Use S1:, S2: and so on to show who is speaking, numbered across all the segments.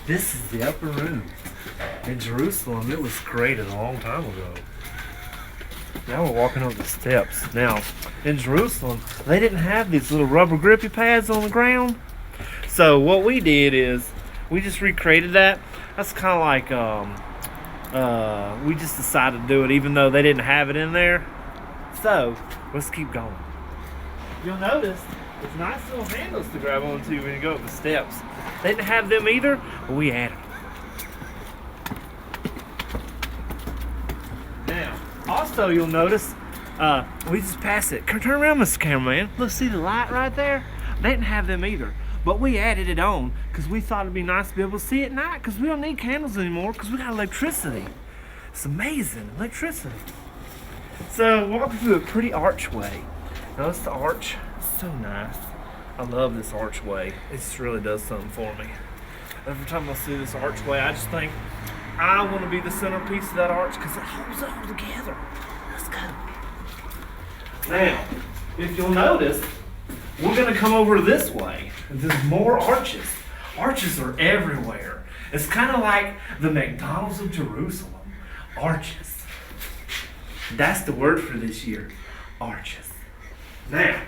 S1: This is the upper room. In Jerusalem, it was created a long time ago. Now we're walking over the steps. Now, in Jerusalem, they didn't have these little rubber grippy pads on the ground. So what we did is, we just recreated that. That's kind of like, we just decided to do it even though they didn't have it in there. So, let's keep going. You'll notice, it's nice little handles to grab onto when you go up the steps. They didn't have them either, but we added them. Now, also you'll notice, we just passed it. Turn around, Mr. Cameraman. Look, see the light right there? They didn't have them either. But we added it on because we thought it'd be nice to be able to see at night because we don't need candles anymore because we got electricity. It's amazing, electricity. So, walking through a pretty archway. Notice the arch, it's so nice. I love this archway. It just really does something for me. Every time I see this archway, I just think, I want to be the centerpiece of that arch because it holds it all together. Let's go. Now, if you'll notice, we're going to come over this way. There's more arches. Arches are everywhere. It's kind of like the McDonald's of Jerusalem. Arches. That's the word for this year. Arches. Now,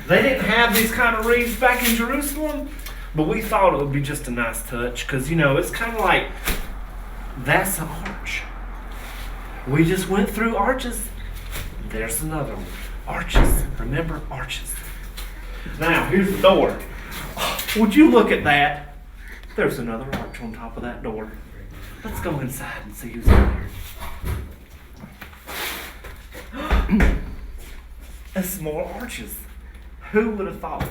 S1: they didn't have these kind of wreaths back in Jerusalem, but we thought it would be just a nice touch because, you know, it's kind of like, that's an arch. We just went through arches. There's another one. Arches. Remember, arches. Now, here's the door. Would you look at that? There's another arch on top of that door. Let's go inside and see who's in here. It's more arches. Who would have thought?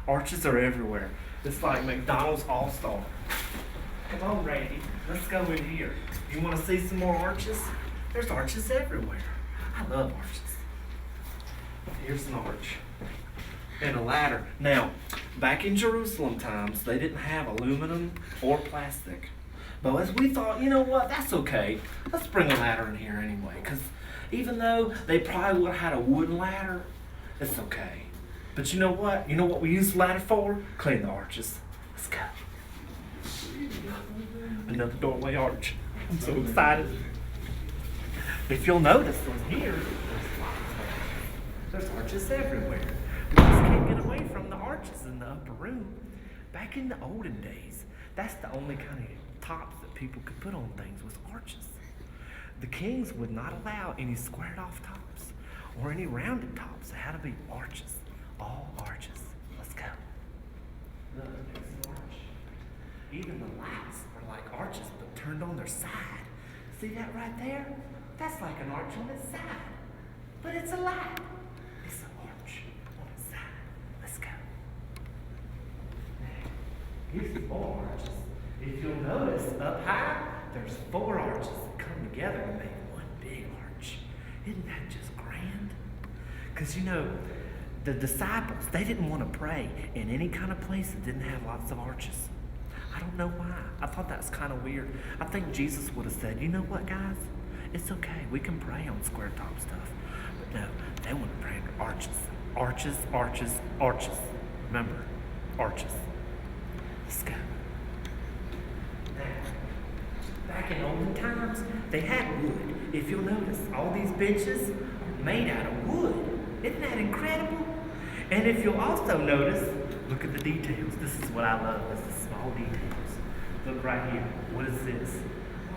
S1: Arches are everywhere. It's like McDonald's All-Star. Come on, Randy. Let's go in here. You want to see some more arches? There's arches everywhere. I love arches. Here's an arch. And a ladder. Now, back in Jerusalem times, they didn't have aluminum or plastic. But as we thought, you know what, that's okay. Let's bring a ladder in here anyway. Because even though they probably would have had a wooden ladder, it's okay. But you know what? You know what we use the ladder for? Clean the arches. Let's go. Another doorway arch. I'm so excited. If you'll notice from here, there's arches everywhere. We just can't get away from the arches in the upper room. Back in the olden days, that's the only kind of tops that people could put on things was arches. The kings would not allow any squared off tops or any rounded tops. It had to be arches. All arches. Let's go. Look, there's an arch. Even the lights are like arches but turned on their side. See that right there? That's like an arch on its side. But it's a light. It's an arch on its side. Let's go. Now, here's the 4 arches. If you'll notice, up high, there's 4 arches that come together to make one big arch. Isn't that just grand? Because, you know, the disciples, they didn't want to pray in any kind of place that didn't have lots of arches. I don't know why. I thought that was kind of weird. I think Jesus would have said, you know what, guys? It's okay. We can pray on square top stuff. But no, they want to pray under arches. Arches, arches, arches. Remember, arches. Let's go. Now, back in olden times, they had wood. If you'll notice, all these benches are made out of wood. Isn't that incredible? And if you'll also notice, look at the details. This is what I love, is the small details. Look right here. What is this?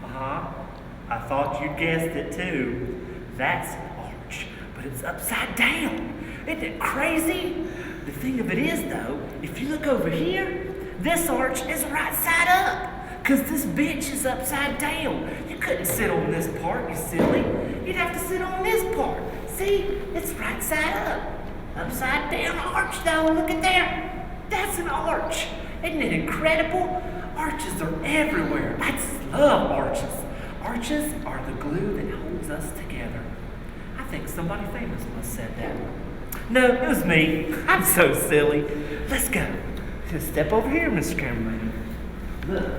S1: I thought you guessed it too. That's an arch, but it's upside down. Isn't it crazy? The thing of it is though, if you look over here, this arch is right side up. Because this bench is upside down. You couldn't sit on this part, you silly. You'd have to sit on this part. See, it's right side up. Upside down arch though, look at there. That's an arch. Isn't it incredible? Arches are everywhere. I just love arches. Arches are the glue that holds us together. I think somebody famous must have said that. No, it was me. I'm so silly. Let's go. Just step over here, Mr. Cameraman. Look,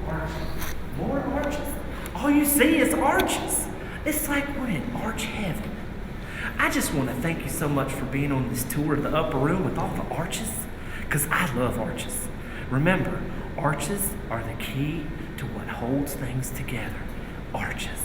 S1: arches. More arches. All you see is arches. It's like we're in arch heaven. I just want to thank you so much for being on this tour of the upper room with all the arches, because I love arches. Remember, Arches are the key to what holds things together. Arches.